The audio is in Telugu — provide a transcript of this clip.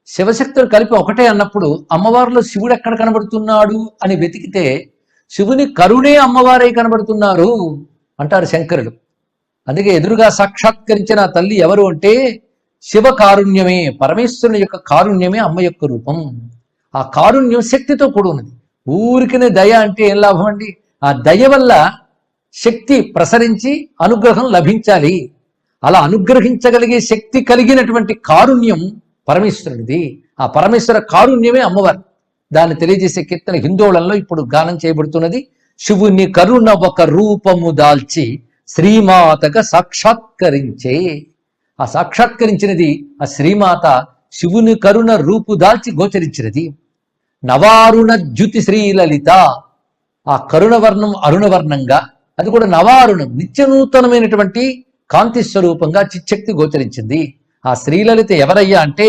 శివశక్తులు కలిపి ఒకటే అన్నప్పుడు అమ్మవారిలో శివుడు ఎక్కడ కనబడుతున్నాడు అని వెతికితే శివుని కరుణే అమ్మవారే కనబడుతున్నారు అంటారు శంకరులు. అందుకే ఎదురుగా సాక్షాత్కరించిన తల్లి ఎవరు అంటే శివ కారుణ్యమే, పరమేశ్వరుని యొక్క కారుణ్యమే అమ్మ యొక్క రూపం. ఆ కారుణ్యం శక్తితో కూడి ఉన్నది. ఊరికినే దయ అంటే ఏం లాభం అండి? ఆ దయ వల్ల శక్తి ప్రసరించి అనుగ్రహం లభించాలి. అలా అనుగ్రహించగలిగే శక్తి కలిగినటువంటి కారుణ్యం పరమేశ్వరుడిది. ఆ పరమేశ్వర కారుణ్యమే అమ్మవారు. దాన్ని తెలియజేసే కీర్తన హిందోళంలో ఇప్పుడు గానం చేయబడుతున్నది. శివుని కరుణ ఒక రూపము దాల్చి శ్రీమాతగా సాక్షాత్కరించే. ఆ సాక్షాత్కరించినది ఆ శ్రీమాత శివుని కరుణ రూపు దాల్చి గోచరించినది. నవారుణ ద్యుతి శ్రీలలిత, ఆ కరుణవర్ణం అరుణవర్ణంగా, అది కూడా నవారుణం నిత్యనూతనమైనటువంటి కాంతి స్వరూపంగా చిచ్చక్తి గోచరించింది. ఆ శ్రీలలిత ఎవరయ్యా అంటే